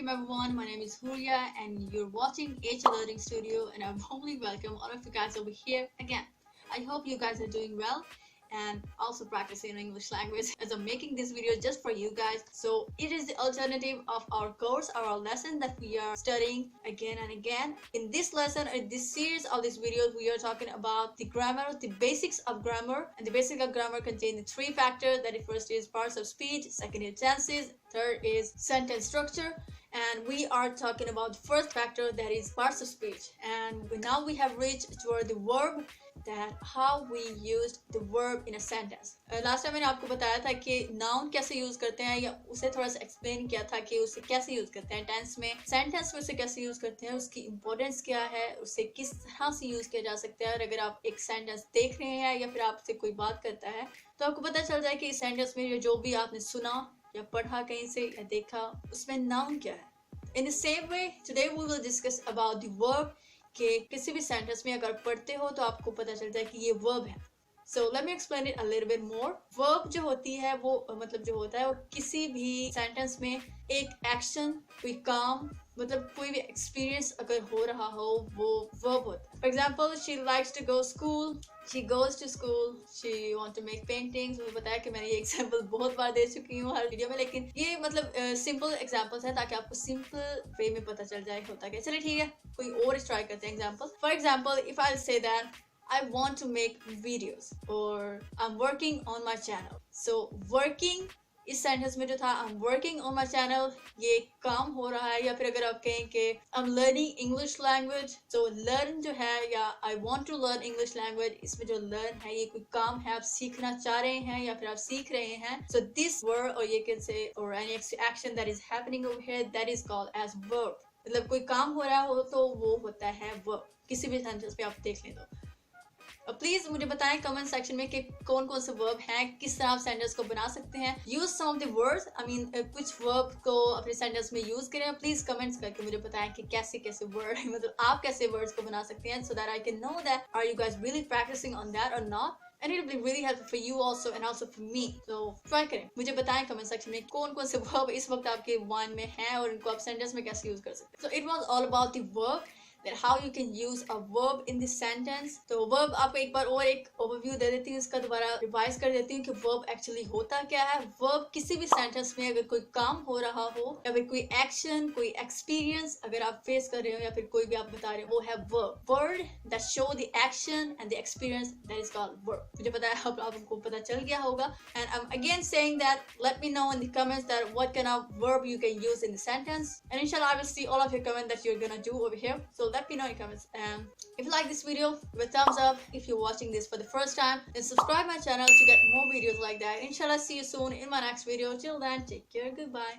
Welcome everyone, my name is Huria and you're watching H Learning Studio and I warmly welcome all of you guys over here again. I hope you guys are doing well and also practicing English language as I'm making this video just for you guys. So it is the alternative of our course, our lesson that we are studying again and again. In this lesson, in this series of these videos, we are talking about the grammar, the basics of grammar. And the basics of grammar contain the three factors. That is, first is parts of speech, second is tenses, third is sentence structure. And we are talking about the first factor, that is parts of speech. And now we have reached toward the verb, that how we used the verb in a sentence. Last time मैंने आपको बताया था कि noun कैसे use करते हैं, या उसे थोड़ा सा एक्सप्लेन किया था कि उसे कैसे यूज करते हैं टेंस में, सेंटेंस में उसे कैसे यूज करते हैं, उसकी इंपॉर्टेंस क्या है, उसे किस तरह से यूज किया जा सकता है। और अगर आप एक सेंटेंस देख रहे हैं या फिर आपसे कोई बात करता है तो आपको पता चल जाए कि इस सेंटेंस में जो भी आपने सुना या पढ़ा कहीं से या देखा, उसमें noun क्या है। In the same way, today we will discuss about the verb, कि किसी भी सेंटेंस में अगर पढ़ते हो तो आपको पता चलता है कि ये वर्ब है। So let me explain it a little bit more. Verb जो होती है वो मतलब जो होता है वो किसी भी सेंटेंस में एक एक्शन, कोई काम, मतलब कोई भी एक्सपीरियंस अगर हो रहा हो वो वर्ब होता है। For example, she likes to go school. She goes to school. She want to make paintings. मुझे बताया कि मैंने ये एग्जांपल बहुत बार दे चुकी हूँ हर वीडियो में, लेकिन ये मतलब सिंपल एग्जांपल्स हैं ताकि आपको सिंपल वे में पता चल जाए होता क्या। चलिए ठीक है, कोई और ट्राई करते हैं example. For example, if I say that I want to make videos or I'm working on my channel. So working इस सेंटेंस में जो था I'm working on my channel, ये काम हो रहा है। या फिर अगर आप कहें कि I'm learning English language, तो learn जो है या I want to learn English language, इसमें जो learn है ये कोई काम है, आप सीखना चाह रहे हैं या फिर आप सीख रहे हैं। So this word or you can say or any action that is happening over here, that is called as verb. मतलब कोई काम हो रहा हो तो वो होता है verb। किसी भी सेंटेंस पे आप देख लें तो प्लीज मुझे बताएं कमेंट सेक्शन में कि कौन कौन से वर्ब हैं, किस तरह आप सेंटेंस को बना सकते हैं। Use some of the words, I mean कुछ वर्ब को अपने सेंटेंस में यूज करें। प्लीज कमेंट्स करके मुझे बताएं कि कैसे कैसे वर्ड मतलब आप कैसे वर्ड्स को बना सकते हैं, so that I can know that are you guys really practicing on that और not, and it will be really helpful for you also and also for me. So try करें, मुझे बताएं कमेंट सेक्शन में कौन कौन से verb इस वक्त आपके वन में हैं और इनको आप सेंटेंस में कैसे यूज कर सकते हैं। So it was all about the verb, that how you can use a verb in this sentence. तो verb आपको एक बार और एक ओवरव्यू दे देती हूँ, इसका दोबारा रिवाइज कर देती हूँ कि verb एक्चुअली होता क्या है। verb किसी भी सेंटेंस में अगर कोई काम हो रहा हो या फिर कोई एक्शन, कोई एक्सपीरियंस अगर आप फेस कर रहे हो या फिर कोई भी आप बता रहे हो, वो है verb. Word that show the action and the experience, that is called verb. मुझे पता है अब आपको पता चल गया होगा। And I'm again saying that let me know in the comments that what kind of verb you can use in the sentence, and inshallah I will see all of your comments that you're gonna do over here. So let me know in the comments. If you like this video, give a thumbs up. If you're watching this for the first time, then subscribe my channel to get more videos like that. Inshallah, see you soon in my next video. Till then, take care. Goodbye.